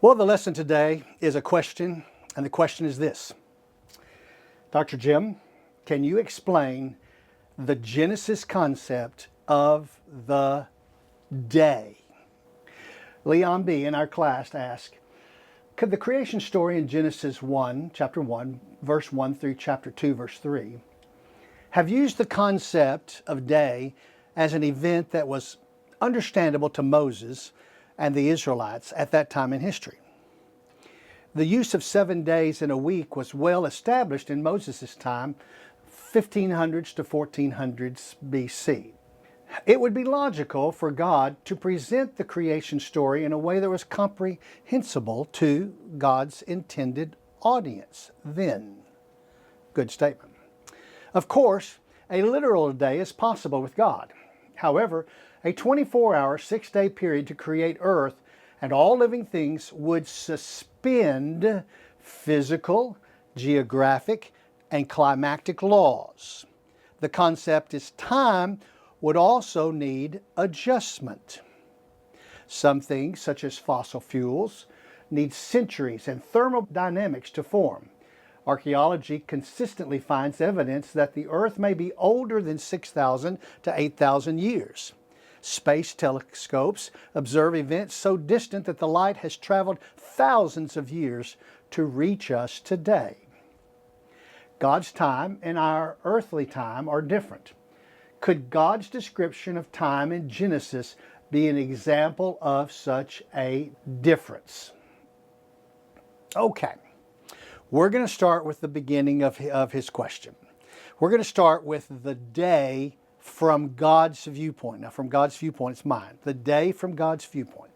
Well, the lesson today is a question, and the question is this. Dr. Jim, can you explain the Genesis concept of the day? Leon B. in our class asked, could the creation story in Genesis 1, chapter 1, verse 1 through chapter 2, verse 3, have used the concept of day as an event that was understandable to Moses and the Israelites at that time in history? The use of 7 days in a week was well established in Moses' time, 1500s to 1400s BC. It would be logical for God to present the creation story in a way that was comprehensible to God's intended audience then. Good statement. Of course, a literal day is possible with God. However, a 24-hour, 6-day period to create earth and all living things would suspend physical, geographic, and climatic laws. The concept is time would also need adjustment. Some things, such as fossil fuels, need centuries and thermodynamics to form. Archaeology consistently finds evidence that the Earth may be older than 6,000 to 8,000 years. Space telescopes observe events so distant that the light has traveled thousands of years to reach us today. God's time and our earthly time are different. Could God's description of time in Genesis be an example of such a difference? Okay, we're going to start with the beginning of his question. We're going to start with the day from God's viewpoint. Now, from God's viewpoint, it's mine. The day from God's viewpoint.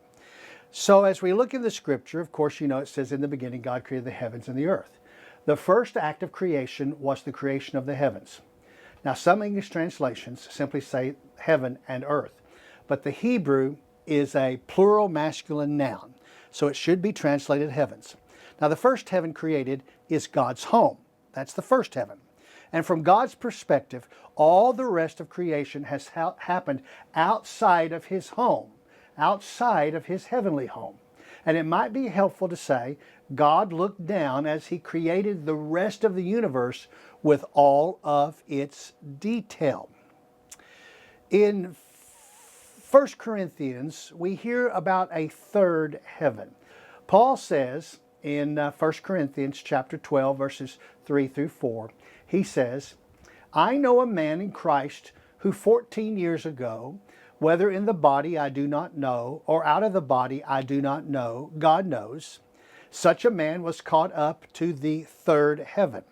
So as we look in the scripture, of course, you know, it says in the beginning, God created the heavens and the earth. The first act of creation was the creation of the heavens. Now, some English translations simply say heaven and earth, but the Hebrew is a plural masculine noun, so it should be translated heavens. Now, the first heaven created is God's home. That's the first heaven. And from God's perspective, all the rest of creation has happened outside of his home, outside of his heavenly home. And it might be helpful to say, God looked down as he created the rest of the universe with all of its detail. In 1 Corinthians, we hear about a third heaven. Paul says in 1 Corinthians chapter 12, verses 3 through 4, he says, I know a man in Christ who 14 years ago, whether in the body I do not know, or out of the body I do not know, God knows, such a man was caught up to the third heaven.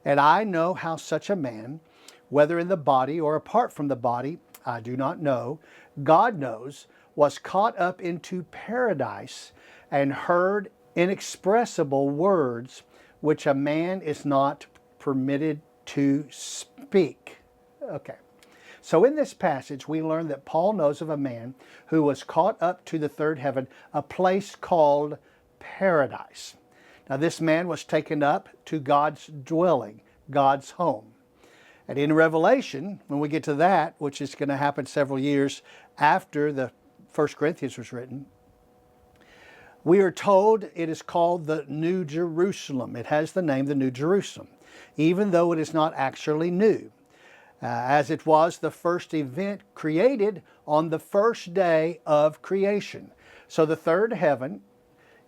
And I know how such a man, whether in the body or apart from the body, I do not know, God knows, was caught up into paradise and heard inexpressible words which a man is not permitted to speak. Okay. So in this passage, we learn that Paul knows of a man who was caught up to the third heaven, a place called paradise. Now, this man was taken up to God's dwelling, God's home. And in Revelation, when we get to that, which is going to happen several years after the 1 Corinthians was written, we are told it is called the New Jerusalem. It has the name the New Jerusalem, even though it is not actually new, as it was the first event created on the first day of creation. So the third heaven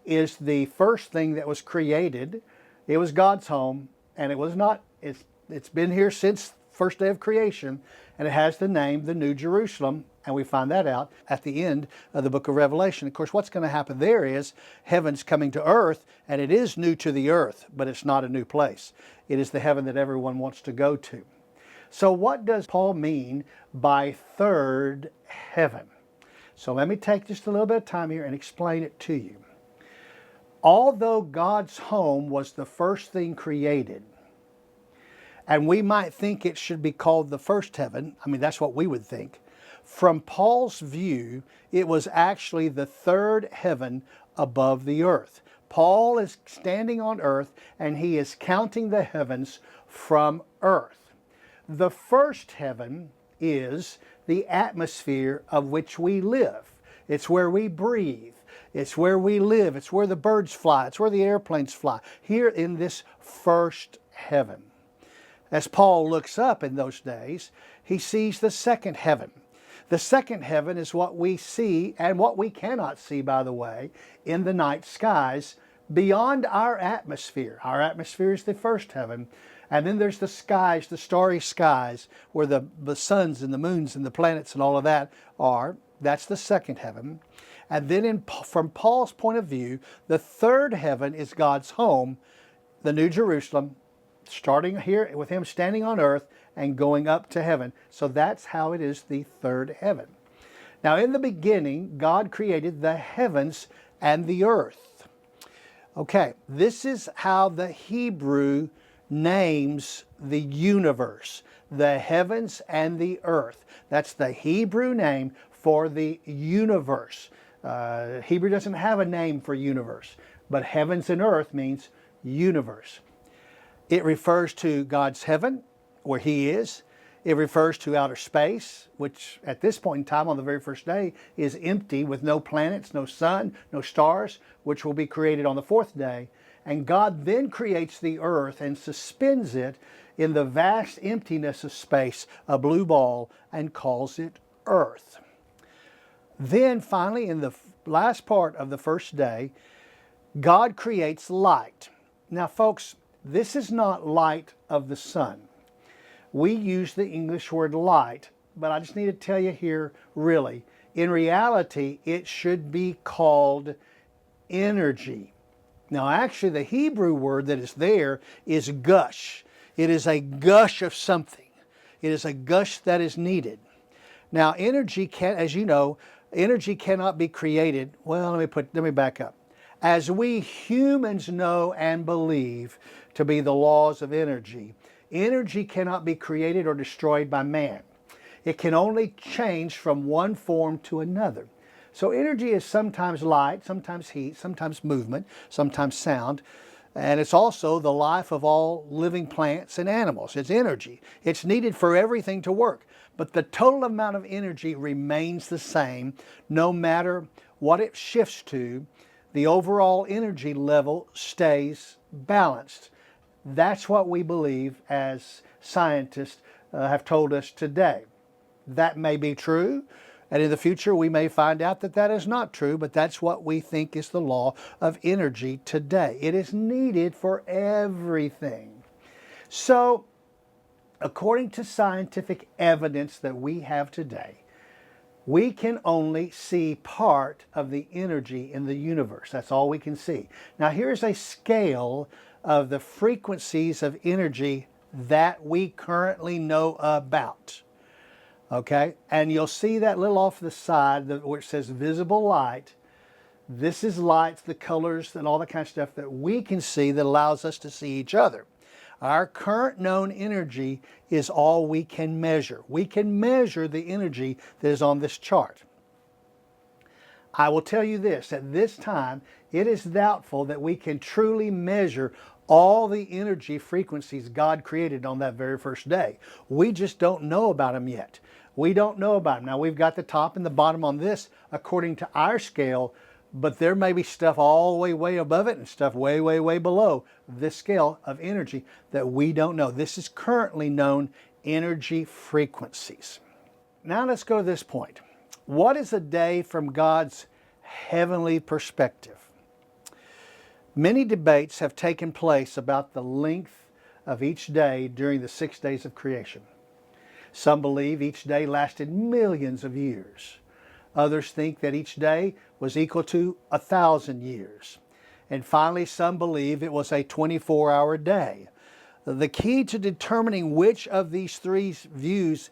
is the first thing that was created. It was God's home, and it's been here since first day of creation, and it has the name the New Jerusalem, and we find that out at the end of the book of Revelation. Of course, what's going to happen there is heaven's coming to earth, and it is new to the earth, but it's not a new place. It is the heaven that everyone wants to go to. So what does Paul mean by third heaven? So let me take just a little bit of time here and explain it to you. Although God's home was the first thing created, and we might think it should be called the first heaven, I mean, that's what we would think. From Paul's view, it was actually the third heaven above the earth. Paul is standing on earth, and he is counting the heavens from earth. The first heaven is the atmosphere of which we live. It's where we breathe. It's where we live. It's where the birds fly. It's where the airplanes fly. Here in this first heaven. As Paul looks up in those days, he sees the second heaven. The second heaven is what we see and what we cannot see, by the way, in the night skies beyond our atmosphere. Our atmosphere is the first heaven. And then there's the skies, the starry skies, where the suns and the moons and the planets and all of that are. That's the second heaven. And then from Paul's point of view, the third heaven is God's home, the New Jerusalem, starting here with him standing on earth and going up to heaven. So that's how it is the third heaven. Now in the beginning, God created the heavens and the earth. Okay, this is how the Hebrew names the universe, the heavens and the earth. That's the Hebrew name for the universe. Hebrew doesn't have a name for universe, but heavens and earth means universe. It refers to God's heaven, where he is. It refers to outer space, which at this point in time on the very first day is empty with no planets, no sun, no stars, which will be created on the fourth day. And God then creates the earth and suspends it in the vast emptiness of space, a blue ball, and calls it earth. Then finally, in the last part of the first day, God creates light. Now folks, this is not light of the sun. We use the English word light, but I just need to tell you here, really, in reality, it should be called energy. Now actually the Hebrew word that is there is gush. It is a gush of something. It is a gush that is needed. Now energy can, as you know, energy cannot be created. Well, let me back up. As we humans know and believe to be the laws of energy, energy cannot be created or destroyed by man. It can only change from one form to another. So energy is sometimes light, sometimes heat, sometimes movement, sometimes sound, and it's also the life of all living plants and animals. It's energy. It's needed for everything to work. But the total amount of energy remains the same no matter what it shifts to. The overall energy level stays balanced. That's what we believe as scientists have told us today. That may be true, and in the future we may find out that that is not true, but that's what we think is the law of energy today. It is needed for everything. So, according to scientific evidence that we have today, we can only see part of the energy in the universe. That's all we can see. Now here's a scale of the frequencies of energy that we currently know about. Okay, and you'll see that little off the side where it says visible light. This is lights, the colors, and all the kind of stuff that we can see that allows us to see each other. Our current known energy is all we can measure. We can measure the energy that is on this chart. I will tell you this, at this time, it is doubtful that we can truly measure all the energy frequencies God created on that very first day. We just don't know about them yet. We don't know about them. Now we've got the top and the bottom on this according to our scale, but there may be stuff all the way, way above it and stuff way, way, way below this scale of energy that we don't know. This is currently known energy frequencies. Now let's go to this point. What is a day from God's heavenly perspective? Many debates have taken place about the length of each day during the 6 days of creation. Some believe each day lasted millions of years. Others think that each day was equal to 1,000 years. And finally, some believe it was a 24-hour day. The key to determining which of these three views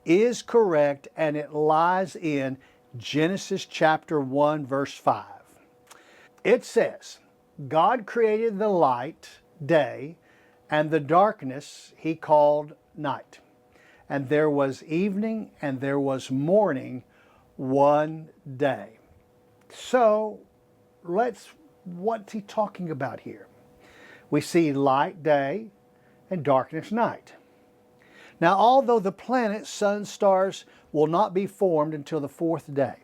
is correct, and it lies in Genesis chapter 1, verse 5. It says, God created the light, day, and the darkness he called night. And there was evening and there was morning one day. So, what's he talking about here? We see light day and darkness night. Now, although the planets, sun, stars will not be formed until the fourth day,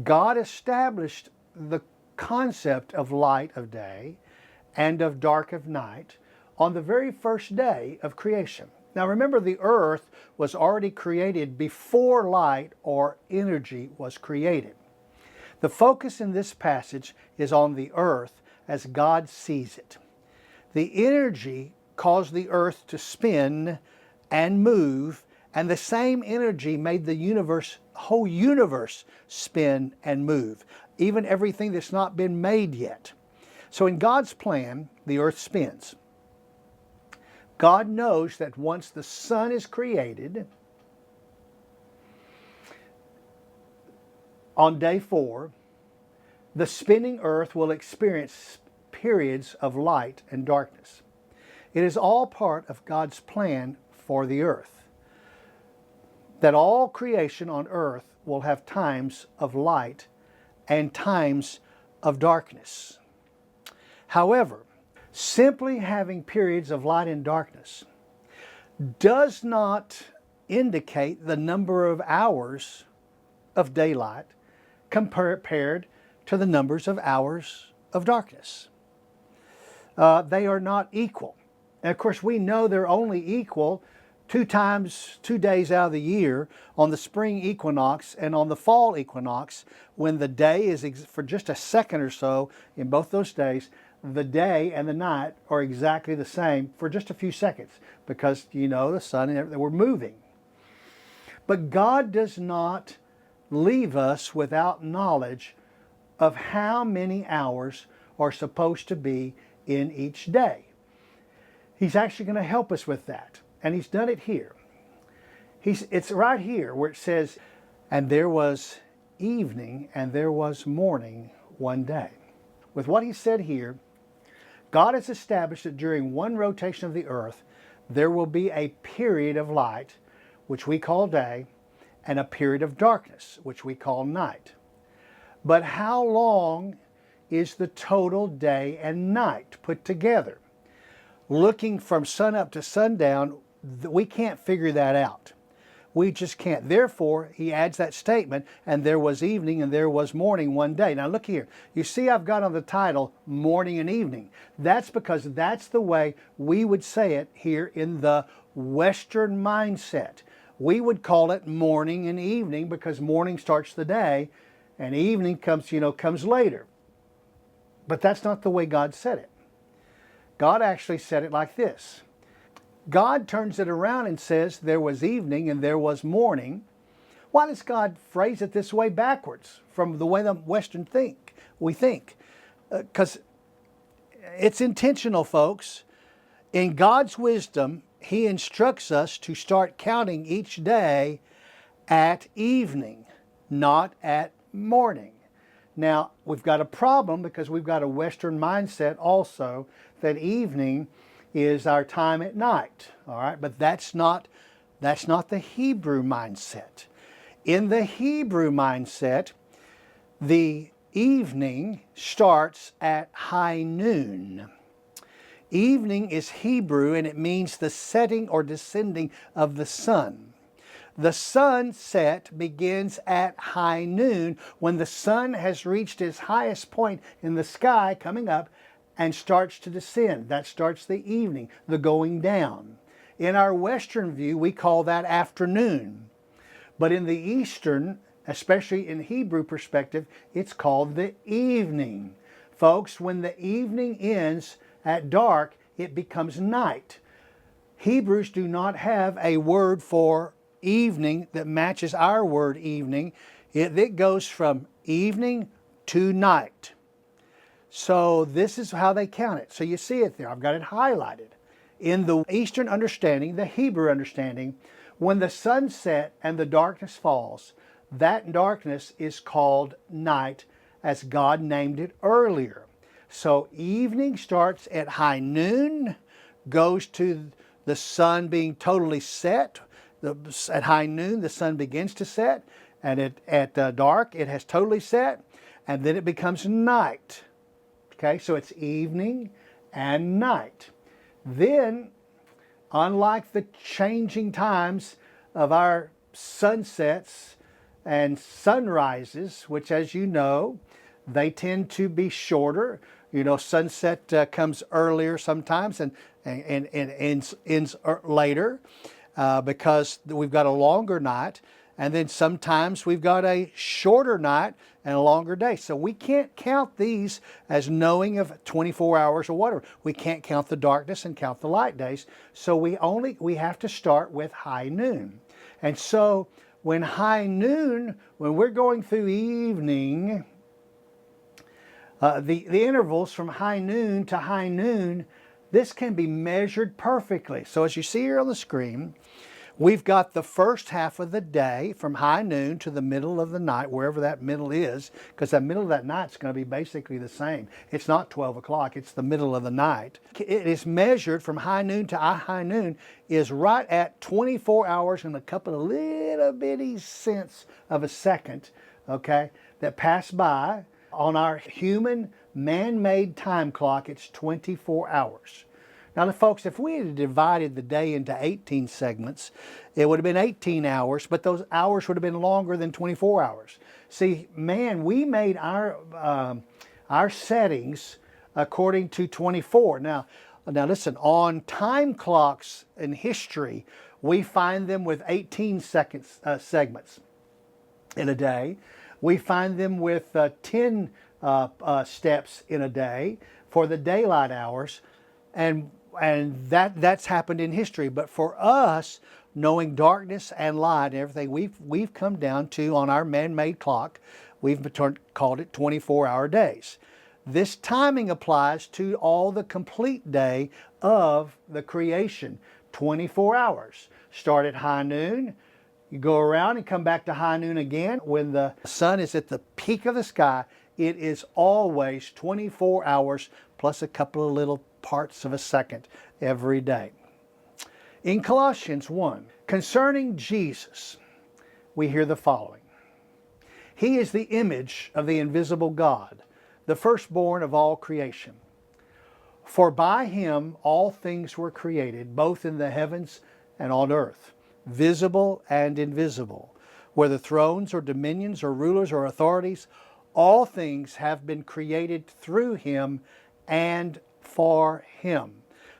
God established the concept of light of day and of dark of night on the very first day of creation. Now remember, the earth was already created before light or energy was created. The focus in this passage is on the earth as God sees it. The energy caused the earth to spin and move, and the same energy made the whole universe spin and move, even everything that's not been made yet. So in God's plan, the earth spins. God knows that once the sun is created, on day 4, the spinning earth will experience periods of light and darkness. It is all part of God's plan for the earth, that all creation on earth will have times of light and times of darkness. However, simply having periods of light and darkness does not indicate the number of hours of daylight compared to the numbers of hours of darkness. They are not equal. And of course, we know they're only equal 2 days out of the year, on the spring equinox and on the fall equinox, when the day is, for just a second or so in both those days, the day and the night are exactly the same for just a few seconds, because the sun and everything, we're moving. But God does not leave us without knowledge of how many hours are supposed to be in each day. He's actually going to help us with that. And he's done it here. It's right here where it says, and there was evening and there was morning one day. With what he said here, God has established that during one rotation of the earth, there will be a period of light, which we call day, and a period of darkness, which we call night. But how long is the total day and night put together? Looking from sunup to sundown, we can't figure that out. We just can't. Therefore, he adds that statement, and there was evening and there was morning one day. Now look here. You see I've got on the title, morning and evening. That's because that's the way we would say it here in the Western mindset. We would call it morning and evening because morning starts the day and evening comes later. But that's not the way God said it. God actually said it like this. God turns it around and says there was evening and there was morning. Why does God phrase it this way backwards from the way the Western we think? Because it's intentional, folks. In God's wisdom, he instructs us to start counting each day at evening, not at morning. Now, we've got a problem because we've got a Western mindset also that evening is our time at night, all right? But that's not the Hebrew mindset. In the Hebrew mindset, the evening starts at high noon. Evening is Hebrew and it means the setting or descending of the sun. The sunset begins at high noon when the sun has reached its highest point in the sky coming up and starts to descend. That starts the evening, the going down. In our Western view, we call that afternoon. But in the Eastern, especially in Hebrew perspective, it's called the evening. Folks, when the evening ends at dark, it becomes night. Hebrews do not have a word for evening that matches our word evening. It goes from evening to night. So this is how they count it. So you see it there. I've got it highlighted. In the Eastern understanding, the Hebrew understanding, when the sun sets and the darkness falls, that darkness is called night as God named it earlier. So evening starts at high noon, goes to the sun being totally set. At high noon, the sun begins to set, and at dark, it has totally set, and then it becomes night. Okay, so it's evening and night. Then, unlike the changing times of our sunsets and sunrises, which as you know, they tend to be shorter. Sunset comes earlier sometimes and ends later because we've got a longer night. And then sometimes we've got a shorter night and a longer day. So we can't count these as knowing of 24 hours or whatever. We can't count the darkness and count the light days. So we have to start with high noon. And so when we're going through evening, the intervals from high noon to high noon, this can be measured perfectly. So as you see here on the screen, we've got the first half of the day from high noon to the middle of the night, wherever that middle is, because the middle of that night is going to be basically the same. It's not 12 o'clock, it's the middle of the night. It is measured from high noon to high noon is right at 24 hours and a couple of little bitty cents of a second, okay, that pass by. On our human man-made time clock, it's 24 hours. Now, folks, if we had divided the day into 18 segments, it would have been 18 hours, but those hours would have been longer than 24 hours. See, man, we made our settings according to 24. Now listen, on time clocks in history, we find them with 18 segments in a day. We find them with 10 steps in a day for the daylight hours, and that's happened in history. But for us, knowing darkness and light and everything, we've come down to, on our man-made clock, we've called it 24-hour days. This timing applies to all the complete day of the creation, 24 hours. Start at high noon, you go around and come back to high noon again. When the sun is at the peak of the sky, it is always 24 hours plus a couple of little parts of a second every day. In Colossians 1, concerning Jesus, we hear the following. He is the image of the invisible God, the firstborn of all creation. For by him all things were created, both in the heavens and on earth, visible and invisible, whether thrones or dominions or rulers or authorities, all things have been created through him and for him.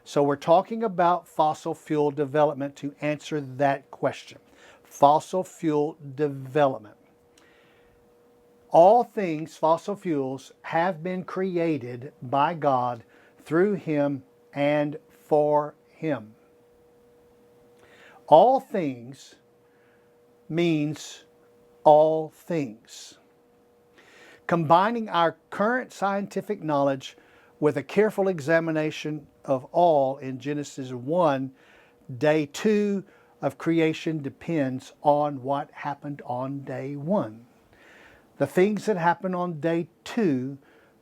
So we're talking about fossil fuel development to answer that question. Fossil fuel development. All things, fossil fuels, have been created by God through him and for him. All things means all things. Combining our current scientific knowledge with a careful examination of all in Genesis 1, day 2 of creation depends on what happened on day 1. The things that happened on day 2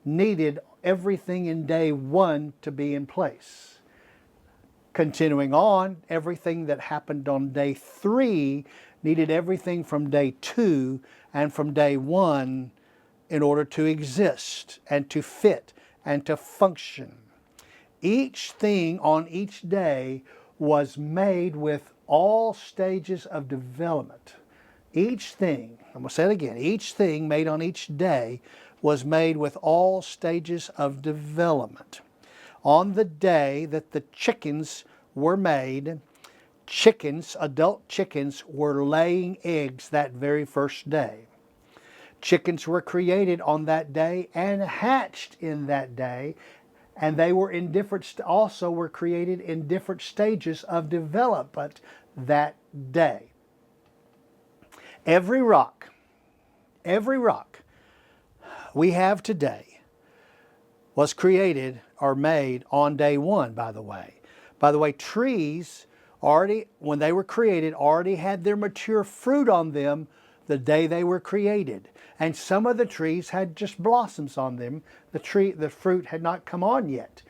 needed everything in day 1 to be in place. Continuing on, everything that happened on day 3 needed everything from day 2 and from day 1 in order to exist and to fit and to function. Each thing on each day was made with all stages of development. Each thing, I'm going to say it again, each thing made on each day was made with all stages of development. On the day that the chickens were made, adult chickens were laying eggs that very first day. Chickens were created on that day and hatched in that day, and they were also were created in different stages of development that day. Every rock we have today was created or made on day 1, by the way. By the way, trees already, when they were created, already had their mature fruit on them the day they were created. And some of the trees had just blossoms on them. The fruit had not come on yet.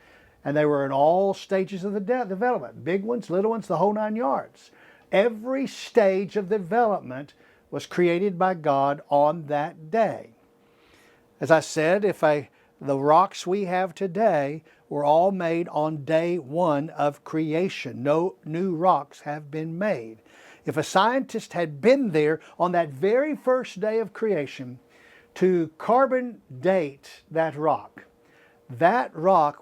And they were in all stages of the development. Big ones, little ones, the whole 9 yards. Every stage of development was created by God on that day. As I said, the rocks we have today were all made on day 1 of creation. No new rocks have been made. If a scientist had been there on that very first day of creation To carbon date that rock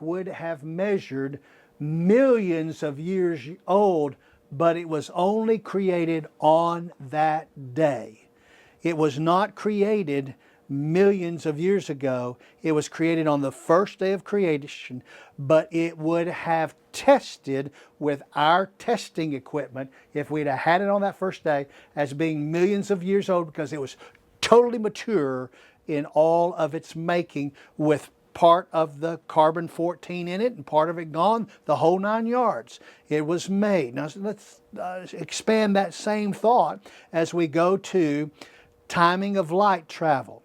would have measured millions of years old, but it was only created on that day. It was not created millions of years ago. It was created on the first day of creation, but it would have tested with our testing equipment if we'd have had it on that first day as being millions of years old, because it was totally mature in all of its making, with part of the carbon-14 in it and part of it gone, the whole 9 yards. It was made. Now let's expand that same thought as we go to timing of light travel.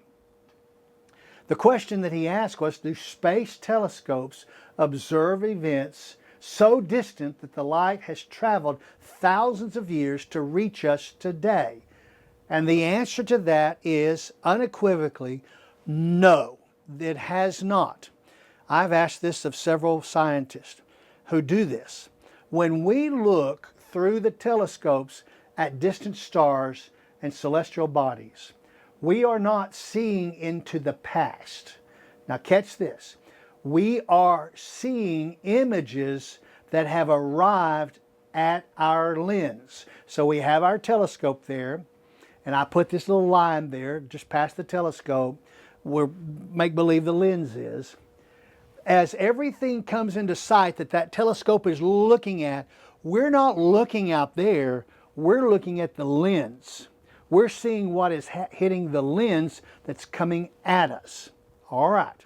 The question that he asked was, do space telescopes observe events so distant that the light has traveled thousands of years to reach us today? And the answer to that is unequivocally no, it has not. I've asked this of several scientists who do this. When we look through the telescopes at distant stars and celestial bodies, we are not seeing into the past. Now catch this. We are seeing images that have arrived at our lens. So we have our telescope there, and I put this little line there just past the telescope where make-believe the lens is. As everything comes into sight that telescope is looking at, we're not looking out there, we're looking at the lens. We're seeing what is hitting the lens that's coming at us. All right,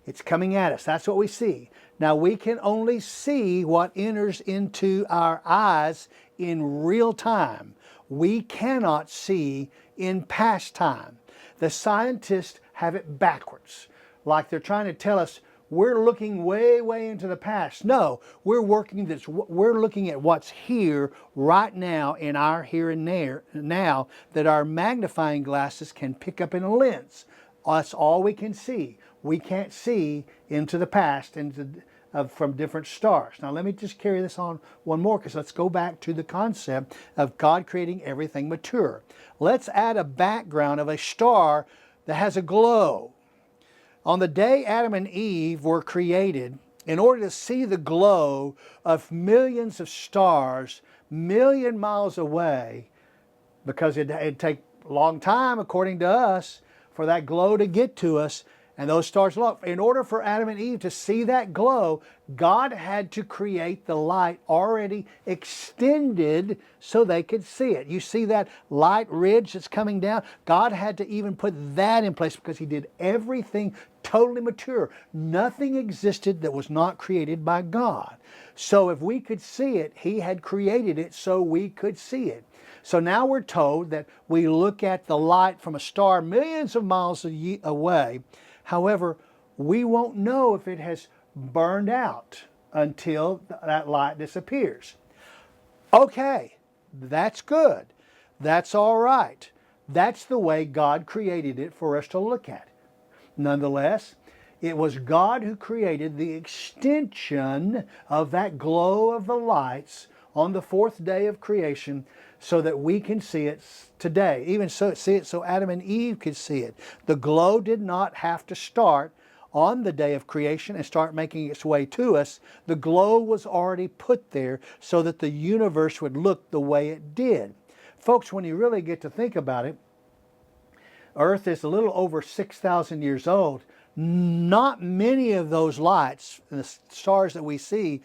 it's coming at us. That's what we see. Now we can only see what enters into our eyes in real time. We cannot see in past time. The scientists have it backwards, like they're trying to tell us we're looking way, way into the past. No, we're looking at what's here right now in our here and there now that our magnifying glasses can pick up in a lens. That's all we can see. We can't see into the past from different stars. Now let me just carry this on one more, because let's go back to the concept of God creating everything mature. Let's add a background of a star that has a glow. On the day Adam and Eve were created, in order to see the glow of millions of stars million miles away, because it'd take a long time, according to us, for that glow to get to us, and those stars glow. In order for Adam and Eve to see that glow, God had to create the light already extended so they could see it. You see that light ridge that's coming down? God had to even put that in place because He did everything totally mature. Nothing existed that was not created by God. So if we could see it, He had created it so we could see it. So now we're told that we look at the light from a star millions of miles away. However, we won't know if it has burned out until that light disappears. Okay, that's good. That's all right. That's the way God created it for us to look at. Nonetheless, it was God who created the extension of that glow of the lights on the fourth day of creation so that we can see it today. Even so, see it so Adam and Eve could see it. The glow did not have to start on the day of creation and start making its way to us. The glow was already put there so that the universe would look the way it did. Folks, when you really get to think about it, Earth is a little over 6,000 years old. Not many of those lights, the stars that we see,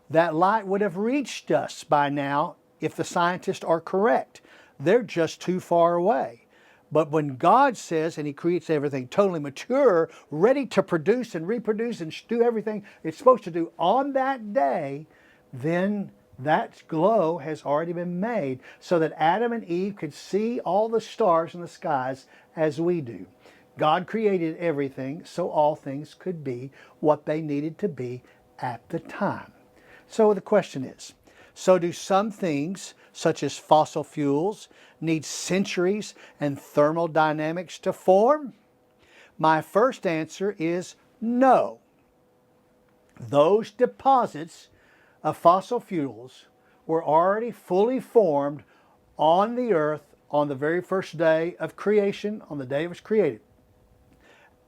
that light would have reached us by now if the scientists are correct. They're just too far away. But when God says, and He creates everything totally mature, ready to produce and reproduce and do everything it's supposed to do on that day, then that glow has already been made so that Adam and Eve could see all the stars in the skies as we do. God created everything so all things could be what they needed to be at the time. So the question is, so do some things, such as fossil fuels, need centuries and thermodynamics to form? My first answer is no. Those deposits of fossil fuels were already fully formed on the earth on the very first day of creation, on the day it was created.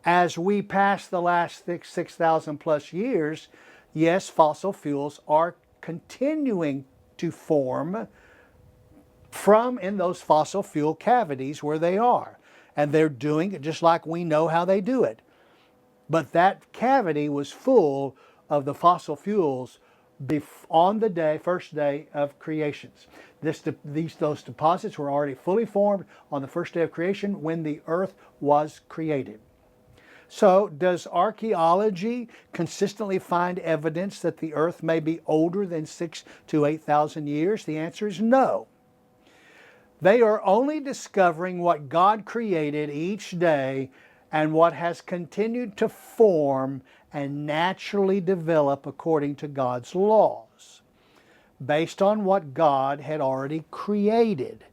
As we pass the last 6,000 plus years, yes, fossil fuels are continuing to form from in those fossil fuel cavities where they are. And they're doing it just like we know how they do it. But that cavity was full of the fossil fuels on the first day of creations. Those deposits were already fully formed on the first day of creation when the earth was created. So, does archaeology consistently find evidence that the earth may be older than 6,000 to 8,000 years? The answer is no. They are only discovering what God created each day and what has continued to form and naturally develop according to God's laws, based on what God had already created.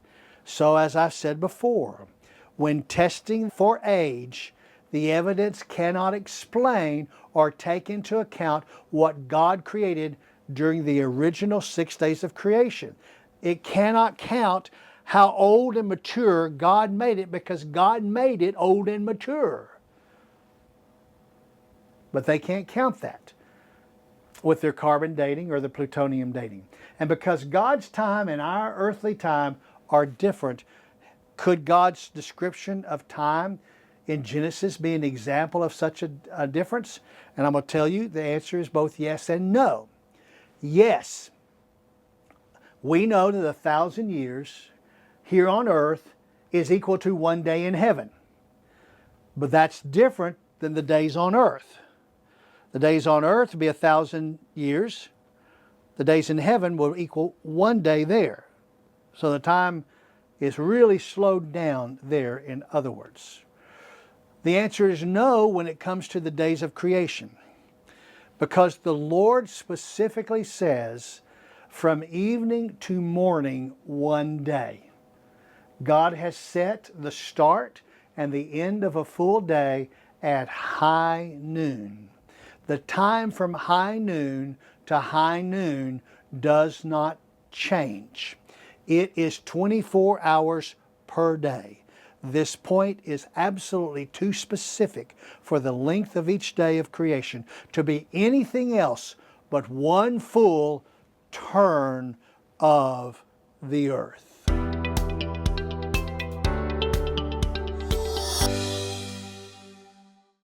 So, as I've said before, when testing for age, the evidence cannot explain or take into account what God created during the original 6 days of creation. It cannot count how old and mature God made it, because God made it old and mature. But they can't count that with their carbon dating or the plutonium dating. And because God's time and our earthly time are different, could God's description of time in Genesis be an example of such a difference? And I'm going to tell you the answer is both yes and no. Yes, we know that 1,000 years here on earth is equal to 1 day in heaven. But that's different than the days on earth. The days on earth will be 1,000 years. The days in heaven will equal 1 day there. So the time is really slowed down there, in other words. The answer is no when it comes to the days of creation, because the Lord specifically says from evening to morning 1 day. God has set the start and the end of a full day at high noon. The time from high noon to high noon does not change. It is 24 hours per day. This point is absolutely too specific for the length of each day of creation to be anything else but one full turn of the earth.